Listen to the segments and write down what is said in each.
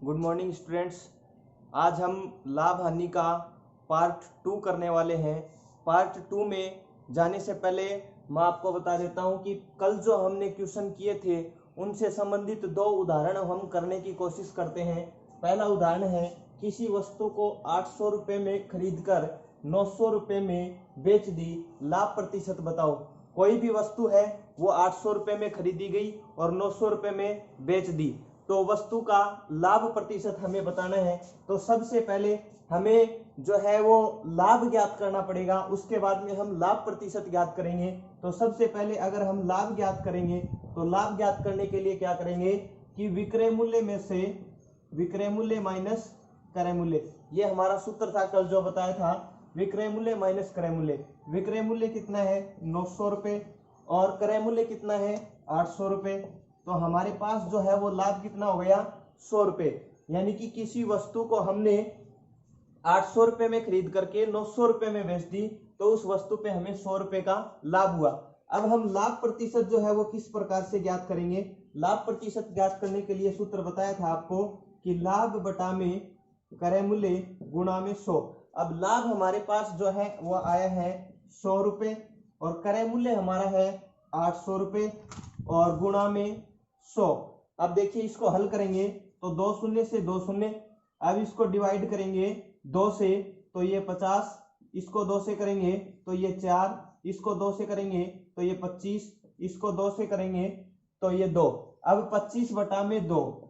Good morning students. आज हम लाभ हानि का पार्ट 2 करने वाले हैं। पार्ट 2 में जाने से पहले मैं आपको बता देता हूं कि कल जो हमने क्वेश्चन किए थे उनसे संबंधित दो उदाहरण हम करने की कोशिश करते हैं। पहला उदाहरण है, किसी वस्तु को 800 रुपये में खरीदकर 900 रुपये में बेच दी, लाभ प्रतिशत बताओ। कोई भी वस्तु है वो 800 रुपये में खरीदी गई और 900 रुपये में बेच दी, तो वस्तु का लाभ प्रतिशत हमें बताना है। तो सबसे पहले हमें जो है वो लाभ ज्ञात करना पड़ेगा, उसके बाद में हम लाभ प्रतिशत ज्ञात करेंगे। तो सबसे पहले अगर हम लाभ ज्ञात करेंगे तो लाभ ज्ञात करने के लिए क्या करेंगे कि विक्रय मूल्य में से विक्रय मूल्य माइनस क्रय मूल्य, ये हमारा सूत्र था कल जो बताया था, विक्रय मूल्य माइनस क्रय मूल्य। विक्रय मूल्य कितना है 900 रुपये और क्रय मूल्य कितना है 800 रुपये। तो हमारे पास जो है वो लाभ कितना हो गया 100 रुपये। यानी कि किसी वस्तु को हमने 800 रुपये में खरीद करके 900 रुपये में बेच दी, तो उस वस्तु पे हमें 100 रुपये का लाभ हुआ। अब हम लाभ प्रतिशत जो है वो किस प्रकार से ज्ञात करेंगे। लाभ प्रतिशत ज्ञात करने के लिए सूत्र बताया था आपको कि लाभ बटा में क्रय मूल्य गुणा में 100। अब लाभ हमारे पास जो है वो आया है 100 रुपये और क्रय मूल्य हमारा है 800 रुपये और गुणा में 100। अब देखिए इसको हल करेंगे तो 2 शून्य से 2 शून्य, अब इसको डिवाइड करेंगे 2 से तो ये 50, इसको 2 से करेंगे तो ये 4, इसको 2 से करेंगे तो ये 25, इसको 2 से करेंगे तो ये 2। अब 25 बटा में 2,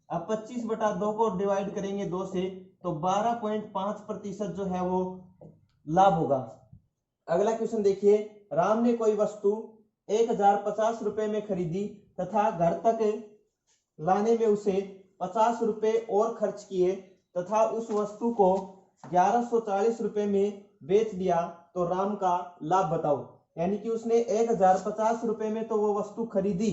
अब 25 बटा 2 को डिवाइड करेंगे 2 से तो 12.5% जो है वो लाभ होगा। अगला क्वेश्चन देखिए, राम ने कोई वस्तु 1050 रुपये में खरीदी तथा घर तक लाने में उसे 50 रुपये और खर्च किए तथा उस वस्तु को 1140 रुपये में बेच दिया, तो राम का लाभ बताओ। यानी कि उसने 1050 रुपये में तो वो वस्तु खरीदी,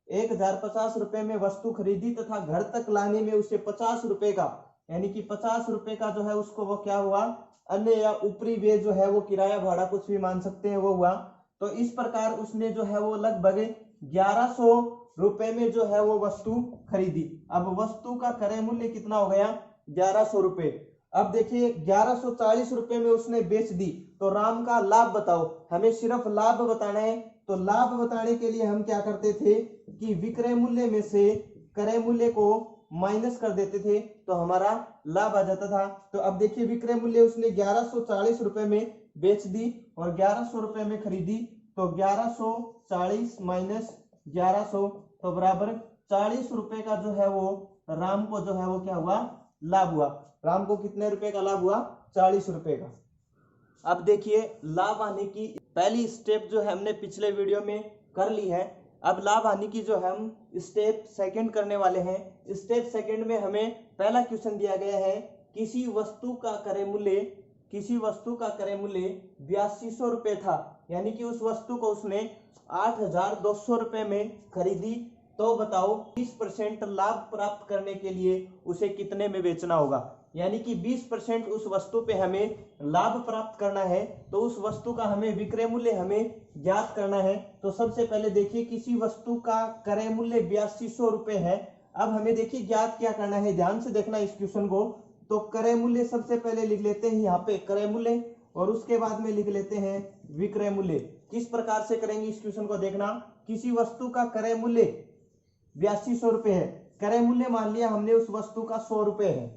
1050 रुपये में वस्तु खरीदी तथा घर तक लाने में उसे 50 रुपये का, यानी कि 50 रुपये का जो है उसको वो क्या हुआ, अन्य या ऊपरी व्यय जो है वो किराया भाड़ा कुछ भी मान सकते हैं वो हुआ। तो इस प्रकार उसने जो है वो लगभग 1100 रुपए में जो है वो वस्तु खरीदी। अब वस्तु का क्रय मूल्य कितना हो गया 1100 रुपए। अब देखिए 1140 रुपए में उसने बेच दी, तो राम का लाभ बताओ। हमें सिर्फ लाभ बताना है, तो लाभ बताने के लिए हम क्या करते थे कि विक्रय मूल्य में से क्रय मूल्य को माइनस कर देते थे तो हमारा लाभ आ जाता था। तो अब देखिए विक्रय मूल्य उसने 1140 रुपए में बेच दी और 1100 रुपए में खरीदी, तो 1140 माइनस 1100 तो बराबर 40 रुपए का जो है वो राम को जो है वो क्या हुआ, लाभ हुआ। राम को कितने रुपए का लाभ हुआ 40 रुपए का। अब देखिए लाभ हानि की पहली स्टेप जो है हमने पिछले वीडियो में कर ली है। अब लाभ हानि की जो हम स्टेप सेकंड करने वाले हैं। स्टेप सेकंड में हमें पहला क्वेश्चन दिया गया है, किसी वस्तु का क्रय मूल्य 8200 रुपये था, यानी कि उस वस्तु को उसने 8200 रुपये में खरीदी, तो बताओ 20% लाभ प्राप्त करने के लिए उसे कितने में बेचना होगा। यानी कि 20% उस वस्तु पे हमें लाभ प्राप्त करना है, तो उस वस्तु का हमें विक्रय मूल्य हमें ज्ञात करना है। तो सबसे पहले देखिए किसी वस्तु का क्रय मूल्य 8200 रुपये है। अब हमें देखिए ज्ञात क्या करना है, ध्यान से देखना इस क्वेश्चन को। तो क्रय मूल्य सबसे पहले लिख लेते हैं यहाँ पे क्रय मूल्य और उसके बाद में लिख लेते हैं विक्रय मूल्य। किस प्रकार से करेंगे इस क्वेश्चन को देखना। किसी वस्तु का क्रय मूल्य 8200 रुपये है, क्रय मूल्य मान लिया हमने उस वस्तु का 100 रुपये है,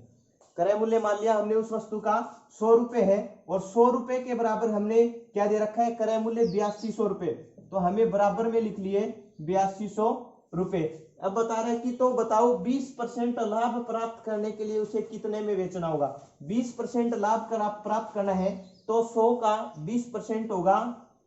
क्रय मूल्य मान लिया हमने उस वस्तु का 100 रुपये है और 100 रुपये के बराबर हमने क्या दे रखा है, क्रय मूल्य 8200 रुपये, तो हमें बराबर में लिख लिए 8200 रुपये। अब बता रहे कि तो बताओ 20% लाभ प्राप्त करने के लिए उसे कितने में बेचना होगा। 20% लाभ प्राप्त करना है तो 100 का 20% होगा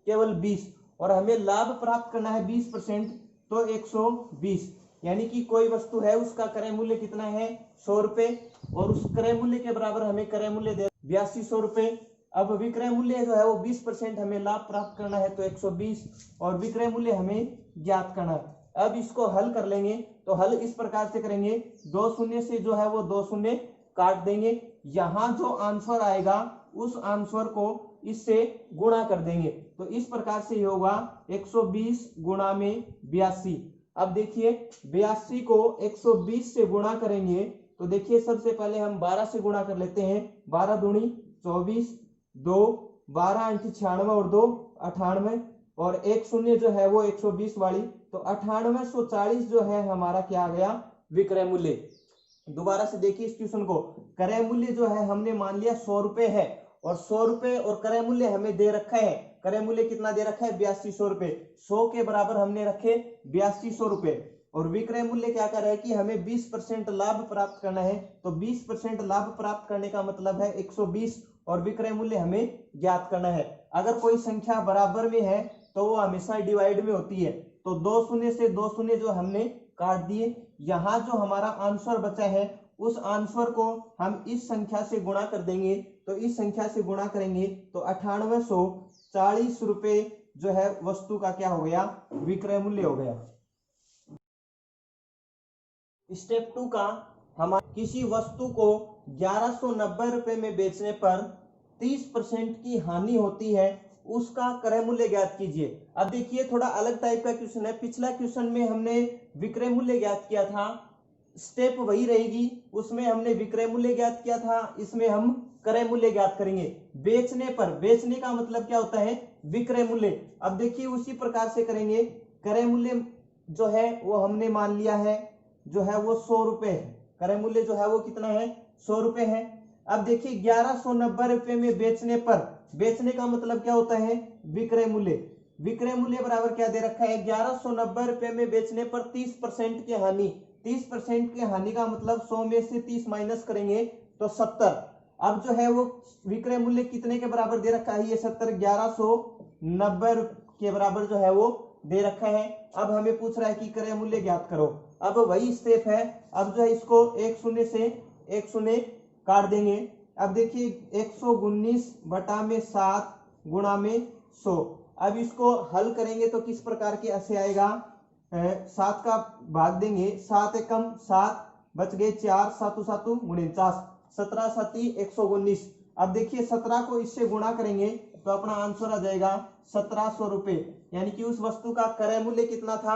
केवल 20 और हमें लाभ प्राप्त करना है 20% तो 120। यानी कि कोई वस्तु है उसका क्रय मूल्य कितना है 100 रुपये और उस क्रय मूल्य के बराबर हमें क्रय मूल्य दे 8200 रुपये। अब विक्रय मूल्य जो है वो 20% हमें लाभ प्राप्त करना है तो 120 और विक्रय मूल्य हमें ज्ञात करना है। अब इसको हल कर लेंगे, तो हल इस प्रकार से करेंगे, 2 शून्य से जो है वो 2 शून्य काट देंगे, यहाँ जो आंसर आएगा उस आंसर को इससे गुणा कर देंगे, तो इस प्रकार से ये होगा 120 गुणा में 82। अब देखिए 82 को 120 से गुणा करेंगे तो देखिए सबसे पहले हम 12 से गुणा कर लेते हैं। 12 दूनी 24, 2 12 × 96 और 2 98, और एक शून्य जो है वो 120 वाली, तो 9840 जो है हमारा क्या आ गया, विक्रय मूल्य। दोबारा से देखिए इस क्वेश्चन को, क्रय मूल्य जो है हमने मान लिया 100 रुपए है, और 100 रुपए और क्रय मूल्य हमें दे रखा है। क्रय मूल्य कितना दे रखा है, 8200 रुपए। 100 के बराबर हमने रखे 8200 रुपए, और विक्रय मूल्य क्या कर रहा है कि हमें 20% लाभ प्राप्त करना है। तो 20% लाभ प्राप्त करने का मतलब है 120, और विक्रय मूल्य हमें ज्ञात करना है। अगर कोई संख्या बराबर में है तो वो हमेशा डिवाइड में होती है। तो 2 शून्य से 2 शून्य जो हमने काट दिए। यहाँ जो हमारा आंसर बचा है उस आंसर को हम इस संख्या से गुणा कर देंगे। तो इस संख्या से गुणा करेंगे तो 9840 रुपए जो है वस्तु का क्या हो गया, विक्रय मूल्य हो गया। स्टेप 2 का, हम किसी वस्तु को 1190 रुपए में बेचने पर 30% की हानि होती है, उसका क्रय मूल्य ज्ञात कीजिए। अब देखिए थोड़ा अलग टाइप का क्वेश्चन है। पिछला क्वेश्चन में हमने विक्रय मूल्य ज्ञात किया था, स्टेप वही रहेगी, उसमें हमने विक्रय मूल्य ज्ञात किया था, इसमें हम क्रय मूल्य ज्ञात करेंगे। बेचने पर, बेचने का मतलब क्या होता है, विक्रय मूल्य। अब देखिए उसी प्रकार से करेंगे। क्रय मूल्य जो है वो हमने मान लिया है जो है वो 100 रुपए है। क्रय मूल्य जो है वो कितना है, 100 रुपए है। अब देखिए 1190 रुपए में बेचने पर, बेचने का मतलब क्या होता है, विक्रय मूल्य। विक्रय मूल्य बराबर क्या दे रखा है, 1190 रुपए में बेचने पर 30% की हानि। 30% की हानि का मतलब 100 में से 30 माइनस करेंगे तो 70। अब जो है वो विक्रय मूल्य कितने के बराबर दे रखा है, ये 70 1190 के बराबर जो है वो दे रखा है। अब हमें पूछ रहा है कि क्रय मूल्य ज्ञात करो। अब वही स्टेप है, अब जो है इसको एक शून्य से एक शून्य काट देंगे। अब देखिए 119 बटा में 7 गुणा में 100। अब इसको हल करेंगे तो किस प्रकार के ऐसे आएगा, 7 का भाग देंगे, 7 एकम 7 बच गए 4, 7 7 49, 17 7 119। अब देखिए 17 को इससे गुणा करेंगे तो अपना आंसर आ जाएगा 1700 रुपए। यानी कि उस वस्तु का क्रय मूल्य कितना था,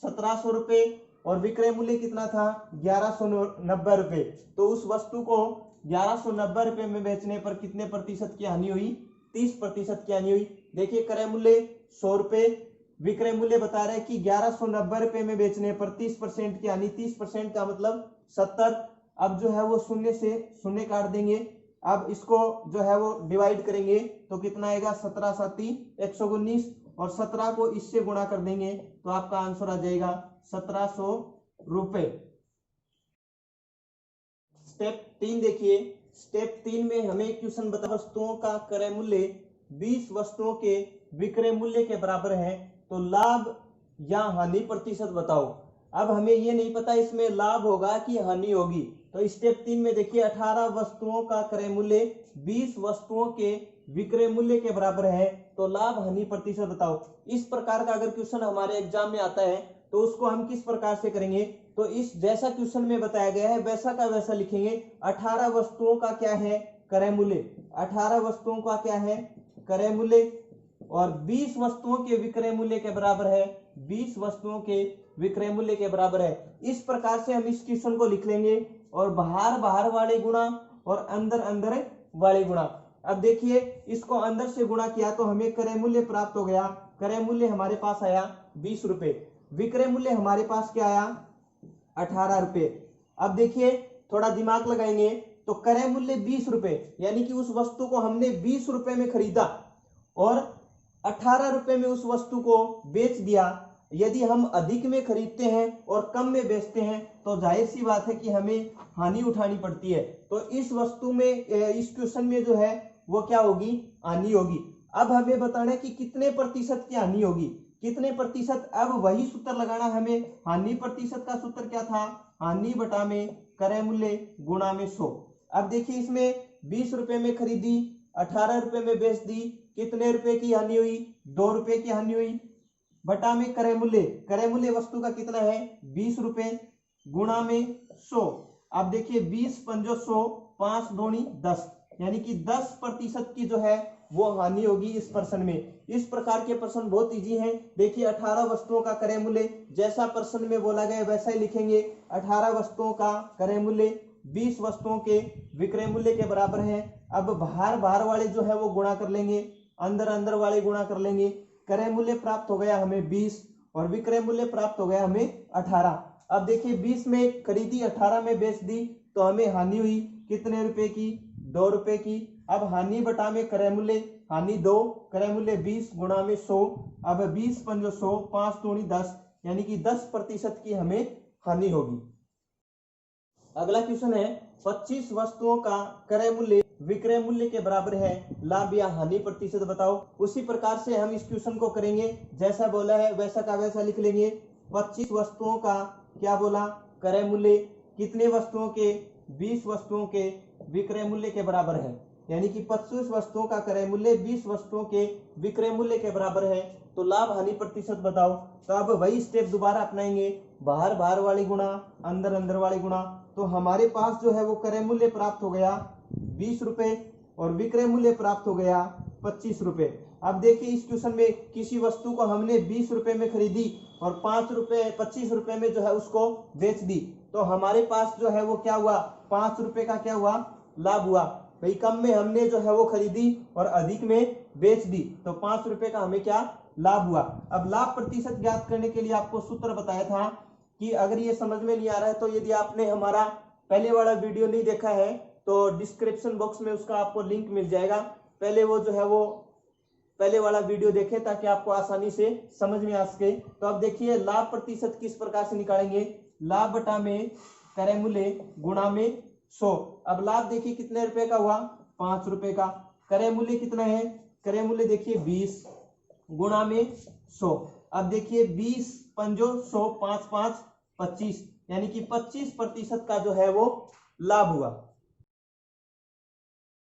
1700 रुपए, और विक्रय मूल्य कितना था, 1190 रुपए। तो उस वस्तु को 1190 रुपए में बेचने पर कितने प्रतिशत की हानि हुई, 30% की हानि हुई। देखिए क्रय मूल्य 100 रुपए, विक्रय मूल्य बता रहे हैं कि 1190 रुपए में बेचने पर 30% की हानि, 30% का मतलब 70। अब जो है वो शून्य से शून्य काट देंगे। अब इसको जो है वो डिवाइड करेंगे तो कितना आएगा, 17 7 119, और 17 को इससे गुणा कर देंगे तो आपका आंसर आ जाएगा 1700 रुपए। स्टेप 3 देखिए। स्टेप 3 में हमें क्वेश्चन बता, वस्तुओं का क्रय मूल्य 20 वस्तुओं के विक्रय मूल्य के बराबर है, तो लाभ या हानि प्रतिशत बताओ। अब हमें ये नहीं पता इसमें लाभ होगा कि हानि होगी। तो स्टेप 3 में देखिए 18 वस्तुओं का क्रय मूल्य 20 वस्तुओं के विक्रय मूल्य के बराबर है, तो लाभ हानि प्रतिशत बताओ। इस प्रकार का अगर क्वेश्चन हमारे एग्जाम में आता है तो उसको हम किस प्रकार से करेंगे, तो इस जैसा क्वेश्चन में बताया गया है वैसा का वैसा लिखेंगे। 18 वस्तुओं का क्या है, क्रय मूल्य, 18 वस्तुओं का क्या है, क्रय मूल्य, और 20 वस्तुओं के विक्रय मूल्य के बराबर है, 20 वस्तुओं के विक्रय मूल्य के बराबर है। इस प्रकार से हम इस क्वेश्चन को लिख लेंगे, और बाहर बाहर वाले गुणा और अंदर अंदर वाले गुणा। अब देखिए इसको अंदर से गुणा किया तो हमें क्रय मूल्य प्राप्त हो गया। क्रय मूल्य हमारे पास आया 20 रुपए, विक्रय मूल्य हमारे पास क्या आया, 18 रुपए। अब देखिए थोड़ा दिमाग लगाएंगे, तो क्रय मूल्य 20 रुपए, यानी कि उस वस्तु को हमने 20 रुपए में खरीदा और 18 रुपए में उस वस्तु को बेच दिया। यदि हम अधिक में खरीदते हैं और कम में बेचते हैं तो जाहिर सी बात है कि हमें हानि उठानी पड़ती है। तो इस वस्तु में, इस क्वेश्चन में जो है वो क्या होगी, हानि होगी। अब हमें बताना है कि कितने प्रतिशत की हानि होगी, कितने प्रतिशत। अब वही सूत्र लगाना हमें, हानि प्रतिशत का सूत्र क्या था, हानि बटा में क्रय मूल्य गुणा में 100। अब देखिए इसमें 20 रुपए में खरीदी, 18 रुपए में बेच दी, कितने रुपए की हानि हुई, 2 रुपए की हानि हुई, बटा में क्रय मूल्य, क्रय मूल्य वस्तु का कितना है 20 रुपए, गुणा में 100। अब देखिए 20 पंजो 100, 5 दूनी 10, यानी कि 10% की जो है वो हानि होगी इस प्रश्न में। इस प्रकार के प्रश्न बहुत इजी हैं। देखिए 18 वस्तुओं का क्रय मूल्य, जैसा प्रश्न में बोला गया वैसा ही लिखेंगे। 18 वस्तुओं का क्रय मूल्य 20 वस्तुओं के विक्रय मूल्य के बराबर है। अब बाहर बाहर वाले जो है वो गुणा कर लेंगे, अंदर अंदर वाले गुणा कर लेंगे। क्रय मूल्य प्राप्त हो गया हमें 20 और विक्रय मूल्य प्राप्त हो गया हमें 18। अब देखिए 20 में खरीदी, 18 में बेच दी, तो हमें हानि हुई कितने रुपए की? 2 रुपए की। अब हानि बटा में क्रय मूल्य, हानि 2, क्रय मूल्य 20 गुणा में 100। अब 20 पंजो 100, 5 दूनी 10, यानी कि 10% की हमें हानि होगी। अगला क्वेश्चन है 25 वस्तुओं का क्रय मूल्य विक्रय मूल्य के बराबर है, लाभ या हानि प्रतिशत बताओ। उसी प्रकार से हम इस क्वेश्चन को करेंगे, जैसा बोला है वैसा का वैसा लिख लेंगे। 25 वस्तुओं का क्या बोला? क्रय मूल्य कितने वस्तुओं के? 20 वस्तुओं के विक्रय मूल्य के बराबर है, यानी कि 25 वस्तुओं का क्रय मूल्य 20 वस्तुओं के विक्रय मूल्य के बराबर है। तो लाभ हानि प्रतिशत बताओ। तो अब वही स्टेप दोबारा अपनाएंगे, बाहर बाहर वाली गुणा, अंदर अंदर वाली गुणा। तो हमारे पास जो है वो क्रय मूल्य प्राप्त हो गया 20 रुपए और विक्रय मूल्य प्राप्त हो गया 25 रुपए। अब देखिए इस क्वेश्चन में किसी वस्तु को हमने 20 रुपए में खरीदी और 25 रुपए में जो है उसको बेच दी, तो हमारे पास जो है वो क्या हुआ? 5 रुपए का क्या हुआ? लाभ हुआ। भाई कम में हमने जो है वो खरीदी और अधिक में बेच दी, तो 5 रुपए का हमें क्या? लाभ हुआ। अब लाभ प्रतिशत ज्ञात करने के लिए आपको सूत्र बताया था कि अगर ये समझ में नहीं आ रहा है तो यदि आपने हमारा पहले वाला वीडियो नहीं देखा है तो डिस्क्रिप्शन बॉक्स में उसका आपको लिंक मिल जाएगा। पहले वो जो है वो पहले वाला वीडियो देखें ताकि आपको आसानी से समझ में आ सके। तो अब देखिए लाभ प्रतिशत किस प्रकार से निकालेंगे? लाभ बटा में क्रय मूल्य गुणा में 100। अब लाभ देखिए कितने रुपए का हुआ? 5 रुपए का। क्रय मूल्य कितना है? क्रय मूल्य देखिए 20 गुणा में 100। अब देखिए 20 पंजो 100, 5 5 25, यानी कि 25% का जो है वो लाभ हुआ।